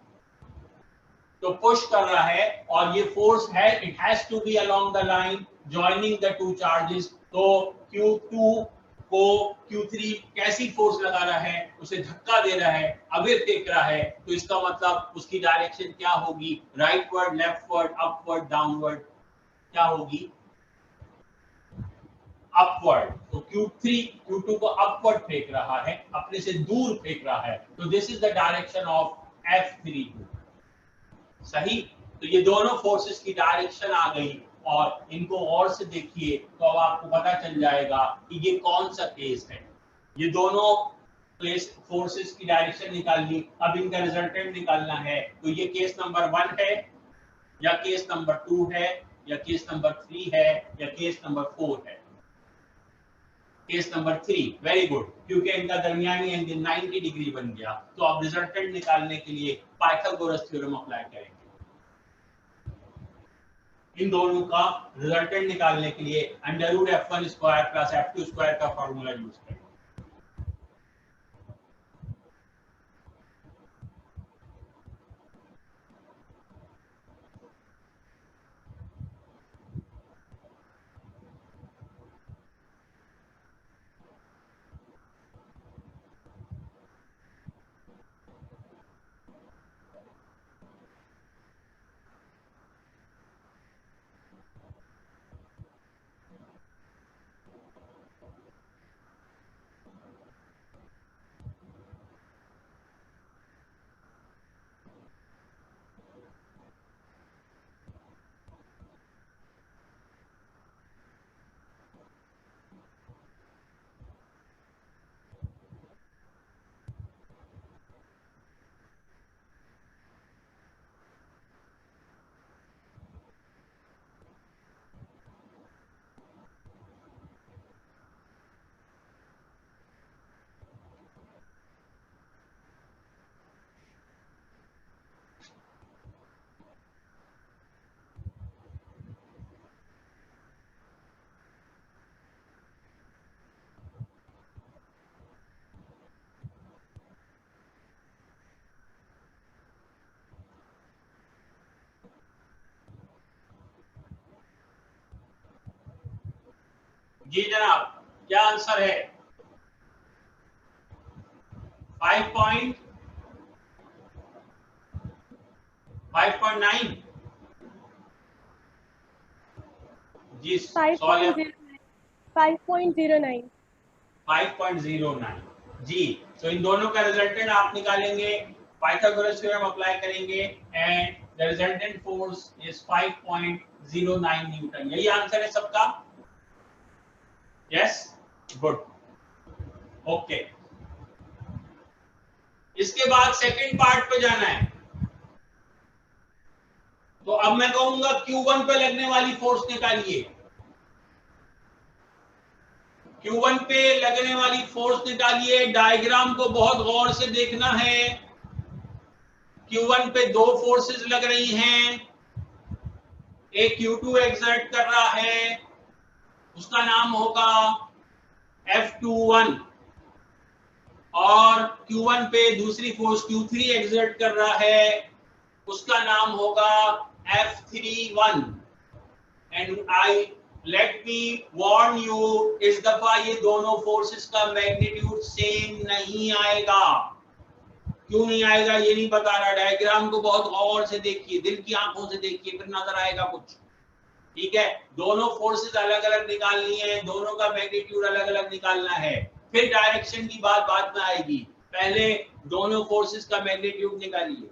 तो पुश कर रहा है और ये फोर्स है, it has to be along the line joining the two charges, तो Q2 को Q3 कैसी फोर्स लगा रहा है, उसे धक्का दे रहा है, अवे फेंक रहा है, तो इसका मतलब उसकी डायरेक्शन क्या होगी, राइटवर्ड, लेफ्टवर्ड, अपवर्ड, डाउनवर्ड, क्या होगी, अपवर्ड, तो Q3 Q2 को अपवर्ड फेंक रहा है, अपने से दूर फेंक रहा है, तो this is the direction of F32, सही, तो ये दोनों फोर्सेस की डायरेक्शन आ गई, और इनको और से देखिए तो अब आपको पता चल जाएगा कि ये कौन सा केस है, ये दोनों प्लेस फोर्सेस की डायरेक्शन निकाल ली, अब इनका रिजल्टेंट निकालना है, तो ये केस नंबर 1 है या केस नंबर 2 है या केस नंबर 3 है या केस नंबर 4 है, केस नंबर 3, वेरी गुड, क्योंकि इनका दरमियानी एंगल 90 डिग्री बन गया, तो अब रिजल्टेंट निकालने के लिए पाइथागोरस थ्योरम अप्लाई करेंगे, इन दोनों का रिजल्टेंट निकालने के लिए √F1² + F2² का फॉर्मूला यूज करें। जी जनाब, क्या आंसर है? 5.9 जी सॉल्व 5.09 5.09 जी। तो इन दोनों का रिजल्टेंट आप निकालेंगे, पाइथागोरस थ्योरम अप्लाई करेंगे and the resultant force is 5.09 Newton. यही आंसर है सबका? Yes, good, okay. इसके बाद सेकंड पार्ट पे जाना है। तो अब मैं कहूंगा Q1 पे लगने वाली फोर्स निकालिए। Q1 पे लगने वाली फोर्स निकालिए। डायग्राम को बहुत गौर से देखना है। Q1 पे दो फोर्सेस लग रही हैं। एक Q2 एक्सर्ट कर रहा है, उसका नाम होगा F21, और Q1 पे दूसरी फोर्स Q3 एक्सर्ट कर रहा है, उसका नाम होगा F31। And I let me warn you, इस दफा ये दोनों फोर्सेस का मैग्नीट्यूड सेम नहीं आएगा। क्यों नहीं आएगा ये नहीं बता रहा। डायग्राम को बहुत गौर से देखिए, दिल की आंखों से देखिए, फिर नजर आएगा कुछ। ठीक है, दोनों फोर्सेस अलग अलग निकालनी है, दोनों का मैग्नीट्यूड अलग अलग निकालना है। फिर डायरेक्शन की बात बाद में आएगी, पहले दोनों फोर्सेस का मैग्नीट्यूड निकालिए।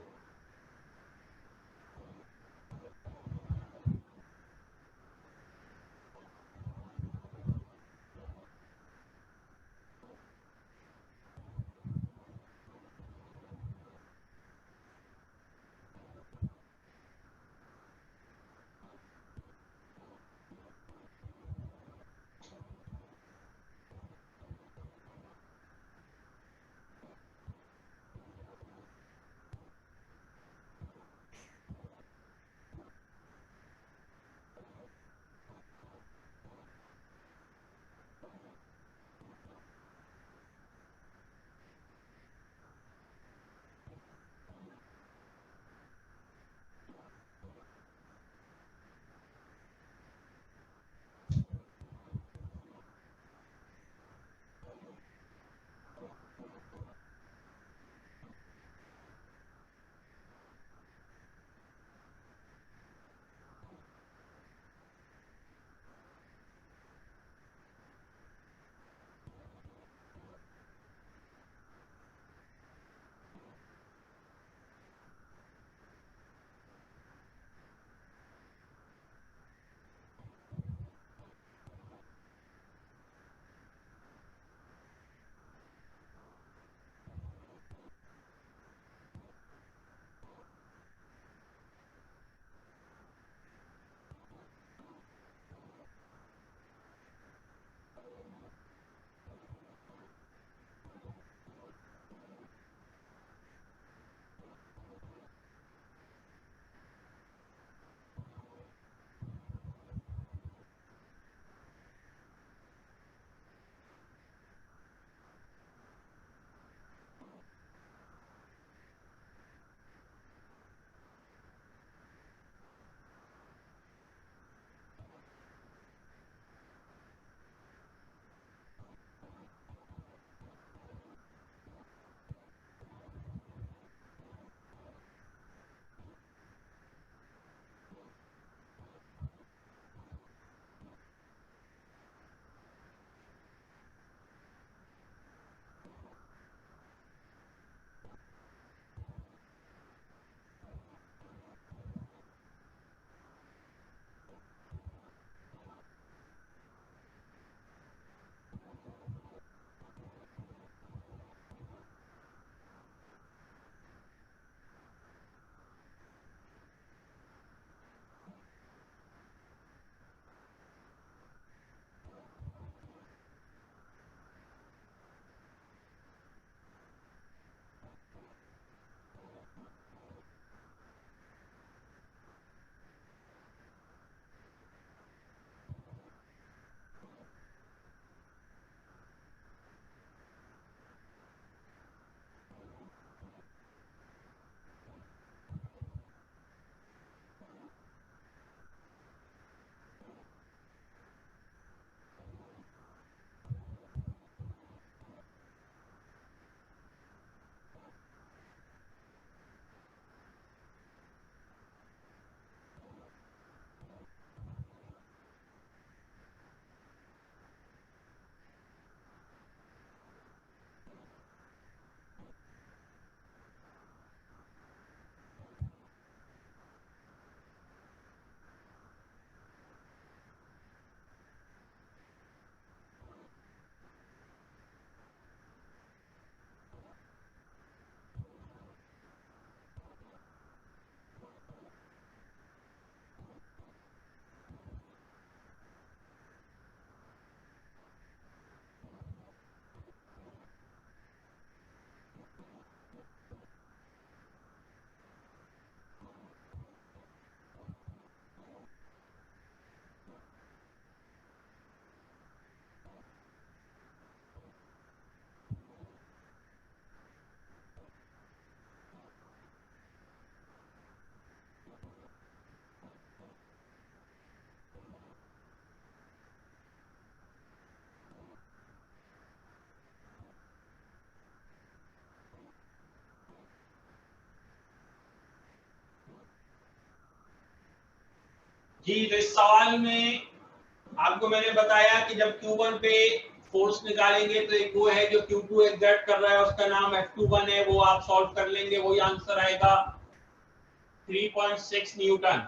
जी तो इस सवाल में आपको मैंने बताया कि जब Q1 पे फोर्स निकालेंगे तो एक वो है जो Q2 एक्सर्ट कर रहा है, उसका नाम F21 है, वो आप सॉल्व कर लेंगे, वही आंसर आएगा 3.6 न्यूटन।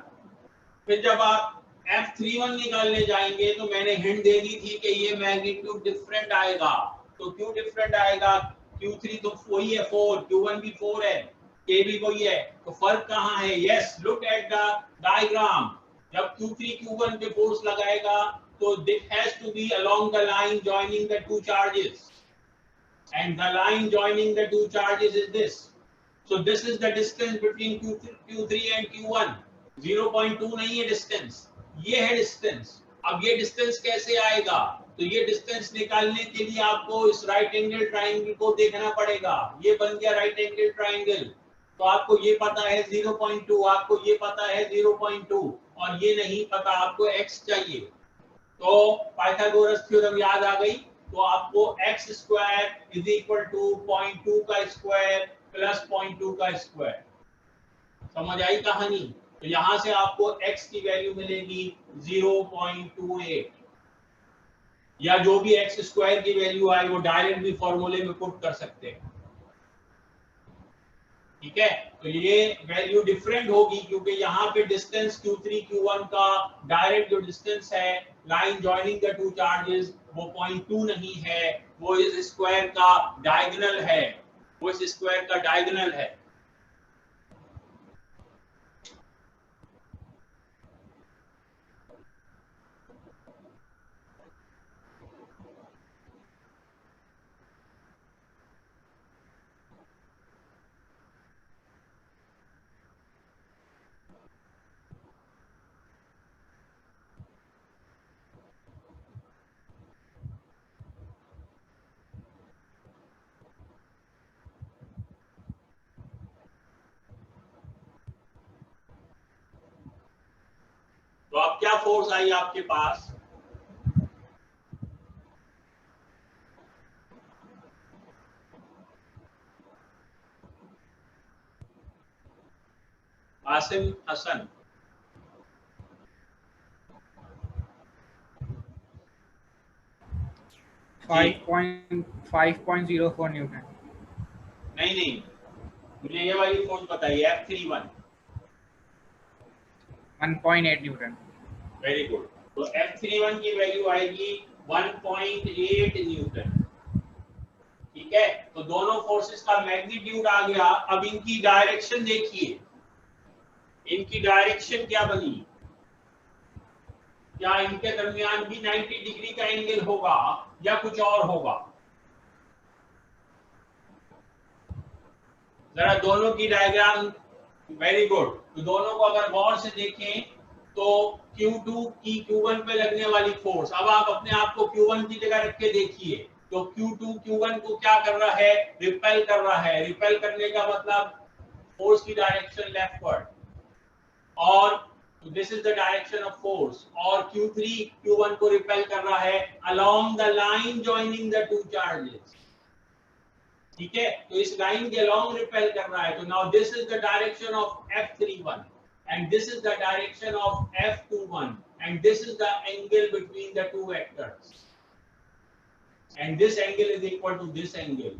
फिर जब आप F31 निकालने जाएंगे तो मैंने हिंट दे दी थी कि ये मैग्नीट्यूड डिफरेंट आएगा। तो क्यों डिफरेंट आएगा? Q3 तो वही है 4, Q1 भी 4 है, K भी वही है, तो फर्क कहाँ है? Yes, look at the diagram. जब Q3 Q1 पे फोर्स लगाएगा तो this has to be along the line joining the two charges, and the line joining the two charges is this. So this is the distance between Q3 and Q1. 0.2 नहीं है distance, ये है distance. अब ये distance कैसे आएगा? तो ये डिस्टेंस निकालने के लिए आपको इस राइट एंगल ट्राइंगल को देखना पड़ेगा। ये बन गया राइट एंगल ट्राइंगल, तो आपको ये पता है 0.2, आपको ये पता है 0.2, और ये नहीं पता, आपको x चाहिए। तो पाइथागोरस थ्योरम याद आ गई, तो आपको x square is equal to 0.2 का स्क्वायर प्लस 0.2 का स्क्वायर। समझ आई कहानी? तो यहां से आपको x की वैल्यू मिलेगी 0.28, या जो भी x स्क्वायर की वैल्यू आए वो डायरेक्ट भी फॉर्मूले में पुट कर सकते हैं। ठीक है, तो ये वैल्यू डिफरेंट होगी क्योंकि यहाँ पे डिस्टेंस Q3 Q1 का डायरेक्ट जो डिस्टेंस है line joining the two charges वो 0.2 नहीं है, वो इस स्क्वायर का डायगोनल है, वो इस स्क्वायर का डायगोनल है। तो अब क्या फोर्स आई आपके पास? आसिम हसन, 5.04 न्यूटन। नहीं, मुझे ये वाली फोर्स बताइए, F31। 1.8 न्यूटन। Very good. तो F31 की वैल्यू आएगी 1.8 न्यूटन। ठीक है, तो दोनों फोर्सेस का मैग्नीट्यूड आ गया। अब इनकी डायरेक्शन देखिए, इनकी डायरेक्शन क्या बनी? क्या इनके दरमियान भी 90 डिग्री का एंगल होगा या कुछ और होगा? जरा दोनों की डायग्राम, वेरी गुड। तो दोनों को अगर गौर से देखें तो Q2 की Q1 पे लगने वाली फोर्स, अब आप अपने आप को Q1 की जगह रख के देखिए, तो Q2 Q1 को क्या कर रहा है? रिपेल कर रहा है। रिपेल करने का मतलब फोर्स की डायरेक्शन लेफ्टवर्ड, और this is the direction of force, और Q3 Q1 को रिपेल कर रहा है along the line joining the two charges. ठीक है, तो इस लाइन के अलोंग रिपेल कर रहा है। तो now this is the direction of F31 and this is the direction of F21 and this is the angle between the two vectors, and this angle is equal to this angle,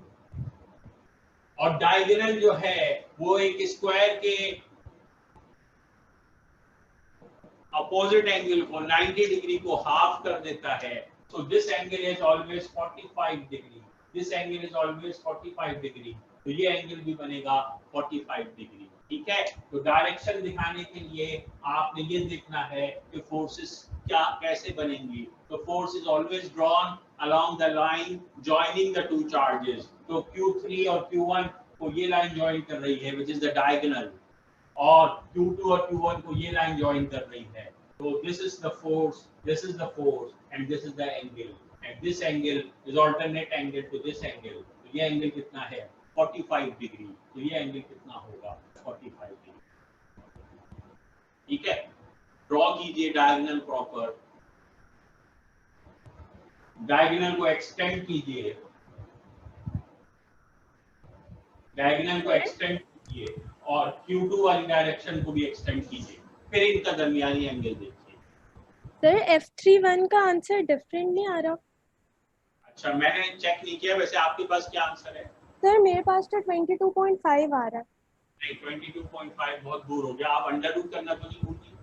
और diagonal जो है वो एक square के opposite angle को 90 degree को half कर देता है। so this angle is always 45 degree, this angle is always 45 degree, तो ये एंगल भी बनेगा 45 डिग्री। ठीक है, तो डायरेक्शन दिखाने के लिए आपने ये देखना है कि फोर्सेस क्या कैसे बनेंगी। तो force is always drawn along the line joining the two charges. तो Q3 और Q1 को ये लाइन जॉइन कर रही है, विच इज द डायगोनल, और Q2 और Q1 को ये लाइन जॉइन कर रही है। तो this is the force, this is the force, and this is the angle, and this angle is alternate angle to this angle. तो ये एंगल कितना है? 45 डिग्री। तो ये एंगल कितना होगा? 45 डिग्री। ठीक है, ड्रॉ कीजिए डायगोनल प्रॉपर, डायगोनल को एक्सटेंड कीजिए, डायगोनल को एक्सटेंड कीजिए, और Q2 वाली डायरेक्शन को भी एक्सटेंड कीजिए, फिर इनका दरमियानी एंगल देखिए। सर F31 का आंसर डिफरेंट नहीं आ रहा। अच्छा, मैंने चेक नहीं किया, वैसे आपके पास क्या आंसर है? सर मेरे पास तो 22.5 आ रहा है। नहीं, 22.5 बहुत दूर हो गया। आप अंडर रूट करना तो नहीं भूलिए।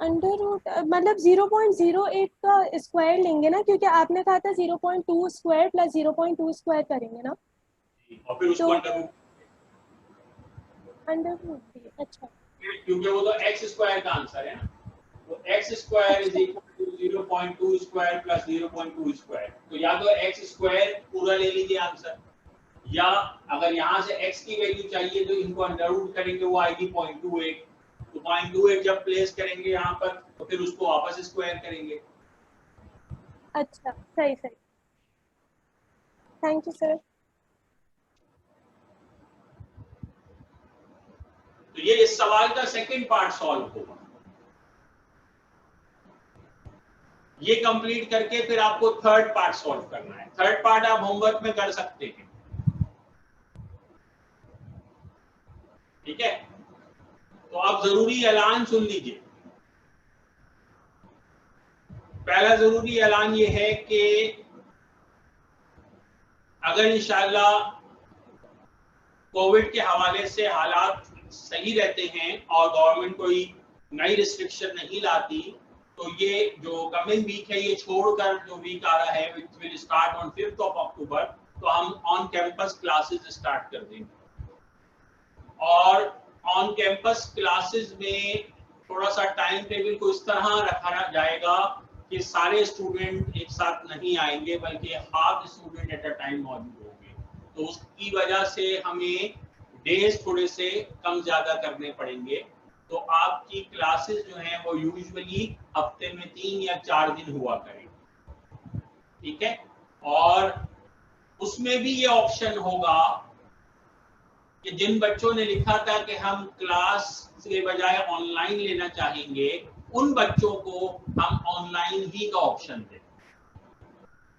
अंडर रूट मतलब 0.08 का स्क्वायर लेंगे ना, क्योंकि आपने कहा था 0.2 स्क्वायर प्लस 0.2 स्क्वायर करेंगे ना, और फिर उसको तो अंडर रूट, अंडर रूट भी। अच्छा क्योंकि वो तो एक्स स्क्वायर का आंसर है ना, तो एक्स स्क्वायर इज अच्छा equal to 0.2 square plus 0.2 square. तो या तो एक्स स्क्वायर पूरा ले लीजिए आंसर, या अगर यहाँ से x की वैल्यू चाहिए तो इनको अंडर रूट करेंगे, वो आएगी 0.28। तो 0.28 जब प्लेस करेंगे यहाँ पर तो फिर उसको वापस स्क्वायर करेंगे। अच्छा, सही सही, थैंक यू सर। तो ये इस सवाल का सेकंड पार्ट सॉल्व होगा। ये कंप्लीट करके फिर आपको थर्ड पार्ट सॉल्व करना है। थर्ड पार्ट आप होमवर्क में कर सकते हैं, ठीक है? तो आप जरूरी ऐलान सुन लीजिए। पहला जरूरी ऐलान ये है कि अगर इंशाल्लाह कोविड के हवाले से हालात सही रहते हैं और गवर्नमेंट कोई नई रिस्ट्रिक्शन नहीं लाती, तो ये जो कमिंग वीक है, ये छोड़कर जो वीक आ रहा है which will start on 5th of October, तो हम ऑन कैंपस क्लासेस स्टार्ट कर देंगे। और ऑन कैंपस क्लासेस में थोड़ा सा टाइम टेबल को इस तरह रखा जाएगा कि सारे स्टूडेंट एक साथ नहीं आएंगे, बल्कि half student at a time मौजूद होंगे। तो उसकी वजह से हमें डेज थोड़े से कम ज्यादा करने पड़ेंगे। तो आपकी क्लासेस जो हैं वो यूजुअली हफ्ते में 3 या 4 दिन हुआ करेंगे, ठीक है? और उसमें भी ये ऑप्शन होगा कि जिन बच्चों ने लिखा था कि हम क्लास के बजाय ऑनलाइन लेना चाहेंगे, उन बच्चों को हम ऑनलाइन ही का ऑप्शन दें।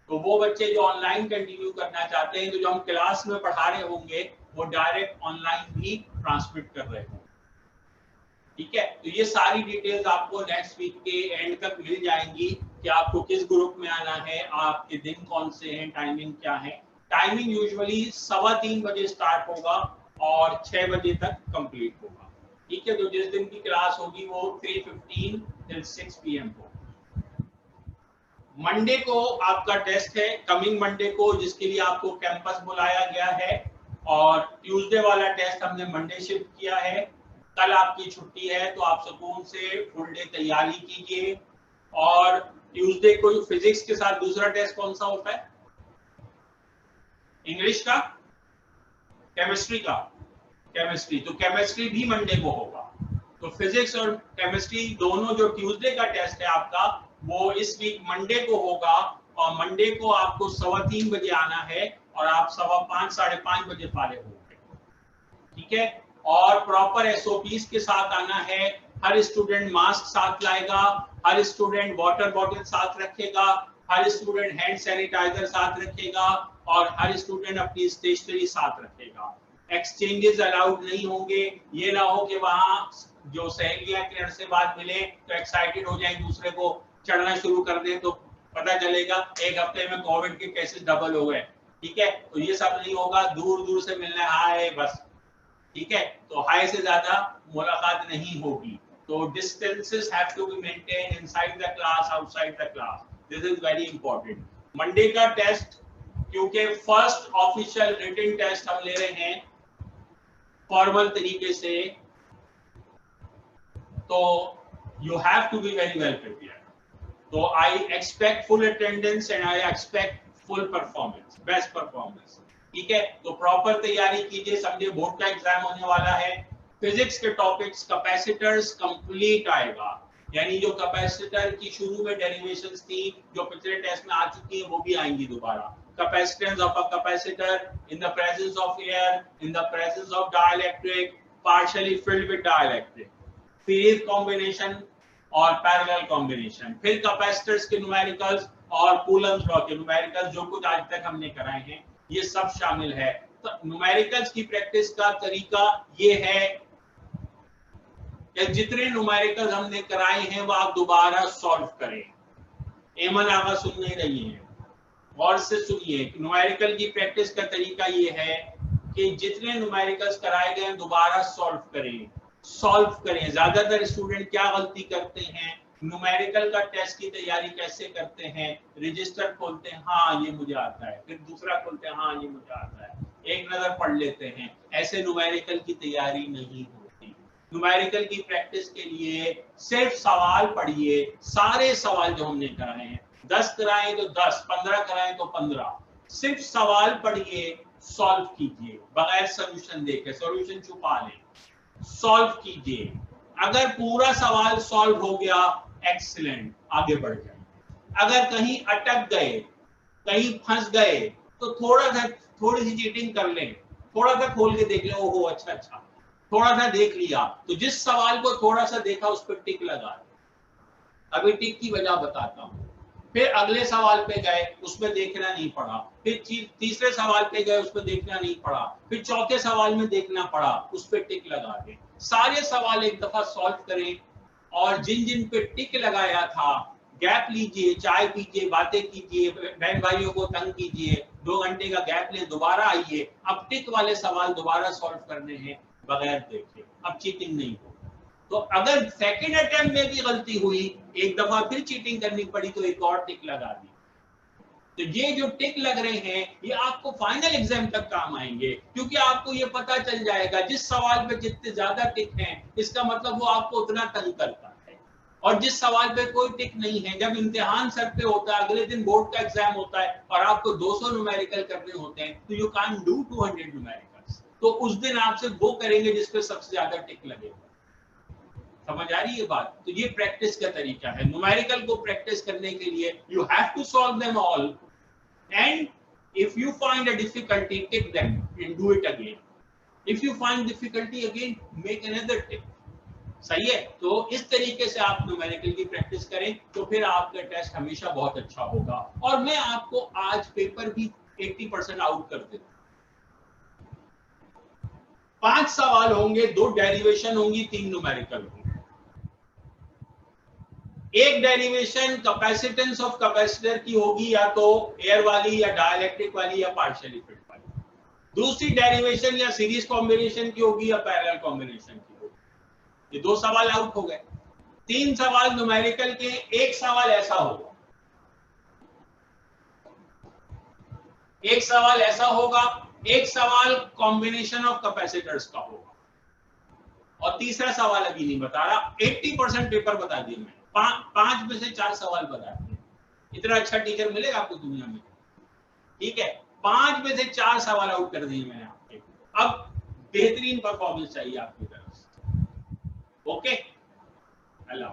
तो वो बच्चे जो ऑनलाइन कंटिन्यू करना चाहते हैं, तो जो हम क्लास में पढ़ा रहे होंगे वो डायरेक्ट ऑनलाइन भी ट्रांसमिट कर रहे होंगे, ठीक है? तो ये सारी डिटेल्स आपको नेक्स्ट वीक के एंड तक मिल जाएंगी कि आपको किस ग्रुप में आना है, आपके दिन कौन से हैं, टाइमिंग क्या है। टाइमिंग यूजुअली 3:15 बजे स्टार्ट होगा और 6 बजे तक कंप्लीट होगा, ठीक है? तो जिस दिन की क्लास होगी वो 3:15 till 6 PM होगी। मंडे को आपका टेस्ट है, कमिंग मंडे को, जिसके लिए आपको कैंपस बुलाया गया है। और ट्यूसडे वाला टेस्ट हमने मंडे शिफ्ट किया है। कल आपकी छुट्टी है, तो आप सुकून से फुल डे तैयारी कीजिए। और ट्यूसडे को फिजिक्स के साथ दूसरा टेस्ट कौन सा होता है? इंग्लिश का, केमिस्ट्री का? केमिस्ट्री, तो केमिस्ट्री भी मंडे को होगा। तो फिजिक्स और केमिस्ट्री दोनों जो ट्यूसडे का टेस्ट है आपका, वो इस वीक मंडे को होगा। और मंडे को आपको 3:15 बजे आना है और आप 5:15 साढ़े 5 बजे फारिग होंगे, ठीक है? और प्रॉपर एसओपीज के साथ आना है। हर स्टूडेंट मास्क साथ लाएगा, हर स्टूडेंट वाटर बॉटल साथ रखेगा, हर स्टूडेंट हैंड सैनिटाइजर साथ रखेगा और हर स्टूडेंट अपनी स्टेशनरी साथ रखेगा। एक्सचेंजेस अलाउड नहीं होंगे। ये ना हो कि वहां जो सहेलियां किरण से बात मिले तो एक्साइटेड हो जाए, दूसरे को चढ़ना शुरू कर दें, तो पता चलेगा एक हफ्ते में कोविड के केसेस डबल हो गए, ठीक है? तो ये सब नहीं होगा। दूर दूर से मिलना, हाय बस, ठीक है? तो हाय से ज्यादा मुलाकात नहीं होगी। तो distances have to be maintain inside the class, outside the class. This is very important. Monday का टेस्ट, क्योंकि फर्स्ट ऑफिशियल रिटन टेस्ट हम ले रहे हैं फॉर्मल तरीके से, तो you have to be very well prepared. तो I expect full attendance and I expect full performance, best performance, ठीक है? तो प्रॉपर तैयारी कीजिए। समझे बोर्ड का एग्जाम होने वाला है। फिजिक्स के टॉपिक्स कैपेसिटर्स कंप्लीट आएगा, यानी जो कैपेसिटर की शुरू में डेरिवेशंस थी जो पिछले टेस्ट में आ चुकी है, वो भी आएंगी दोबारा। Capacitance of a capacitor in the presence of air, in the presence of dielectric, partially filled with dielectric, series combination और पैरेलल कॉम्बिनेशन, फिर कैपेसिटर्स के न्यूमेरिकल्स और कूलम्स लॉ के न्यूमेरिकल्स, जो कुछ आज तक हमने कराए हैं, ये सब शामिल है। तो न्यूमेरिकल्स की प्रैक्टिस का तरीका ये है जितने न्यूमेरिकल्स हमने कराए हैं वो आप दोबारा सॉल्व करें। एमन आगा सुन नहीं रही हैं, और से सुनिए। न्यूमेरिकल की प्रैक्टिस का तरीका ये है कि जितने न्यूमेरिकल्स कराए गए दोबारा सॉल्व करें। ज्यादातर स्टूडेंट क्या गलती करते हैं, न्यूमेरिकल का टेस्ट की तैयारी कैसे करते हैं, रजिस्टर खोलते हैं, हाँ ये मुझे आता है, फिर दूसरा खोलते हैं, हाँ ये मुझे आता है, एक नजर पढ़ लेते हैं। ऐसे न्यूमेरिकल की तैयारी नहीं होती। न्यूमेरिकल की प्रैक्टिस के लिए सिर्फ सवाल पढ़िए, सारे सवाल जो हमने कराए हैं, 10 कराए तो 10, 15 कराए तो 15, सिर्फ सवाल पढ़िए, सॉल्व कीजिए बगैर सॉल्यूशन देखे, सॉल्यूशन छुपा लें, सॉल्व कीजिए। अगर पूरा सवाल सॉल्व हो गया, एक्सीलेंट, आगे बढ़ जाए। अगर कहीं अटक गए, कहीं फंस गए, तो थोड़ी सी चीटिंग कर लें, थोड़ा सा खोल के देख लें, ओहो अच्छा, थोड़ा सा देख लिया, तो जिस सवाल को थोड़ा सा देखा उस पर टिक लगा दें। अभी टिक की वजह बताता हूँ। फिर अगले सवाल पे गए, उसमें देखना नहीं पड़ा, फिर तीसरे सवाल पे गए, उसमें देखना नहीं पड़ा, फिर चौथे सवाल में देखना पड़ा, उस पे टिक लगा दें। सारे सवाल एक दफा सॉल्व करें, और जिन जिन पे टिक लगाया था, गैप लीजिए, चाय पीजिए, बातें कीजिए, बहन भाइयों को तंग कीजिए, 2 घंटे का गैप ले, दोबारा आइए, अब टिक वाले सवाल दोबारा सॉल्व करने हैं बगैर देखे। अब चीटिंग नहीं हो। तो अगर सेकंड अटेम्प्ट में भी गलती हुई, एक दफा फिर चीटिंग करनी पड़ी, तो एक और टिक लगा दी। तो ये जो टिक लग रहे हैं, ये आपको फाइनल एग्जाम तक काम आएंगे, क्योंकि आपको ये पता चल जाएगा जिस सवाल पे जितने ज्यादा टिक हैं, इसका मतलब वो आपको उतना तंग करता है, और जिस सवाल पे कोई टिक नहीं है, जब इम्तिहान सर पे होता है, अगले दिन बोर्ड का एग्जाम होता है और आपको 200 न्यूमेरिकल करने होते हैं, तो यू कांट डू 200 न्यूमेरिकल्स। तो उस दिन आप सिर्फ वो करेंगे जिसपे सबसे ज्यादा टिक लगेगा। समझ आ रही है बात? तो ये प्रैक्टिस का तरीका है। न्यूमेरिकल को प्रैक्टिस करने के लिए you have to solve them all, and if you find a difficulty, tick them and do it again. If you find difficulty again, make another tick. सही है? तो इस तरीके से आप न्यूमेरिकल की प्रैक्टिस करें, तो फिर आपका टेस्ट हमेशा बहुत अच्छा होगा। और मैं आपको आज पेपर भी 80% आउट कर देता हूं। 5 सवाल होंगे, 2 डेरिवेशन होंगी, 3 न्यूमेरिकल होंगे। एक डेरिवेशन कैपेसिटेंस ऑफ कैपेसिटर की होगी, या तो एयर वाली, या डाइलेक्ट्रिक वाली, या पार्शियली फिट वाली। दूसरी डेरिवेशन या सीरीज कॉम्बिनेशन की होगी, या पैरेलल कॉम्बिनेशन की होगी। ये 2 सवाल आउट हो गए। 3 सवाल न्यूमेरिकल के, एक सवाल ऐसा होगा, एक सवाल ऐसा होगा, एक सवाल कॉम्बिनेशन ऑफ कैपेसिटर्स का होगा, और तीसरा सवाल अभी नहीं बता रहा। 80% पेपर बता दिए मैंने, 5 में से 4 सवाल बता दिए। इतना अच्छा टीचर मिलेगा आपको दुनिया में? ठीक है, 5 में से 4 सवाल आउट कर दिए मैंने आपके। अब बेहतरीन परफॉर्मेंस चाहिए आपकी तरफ से। ओके, अल्लाह।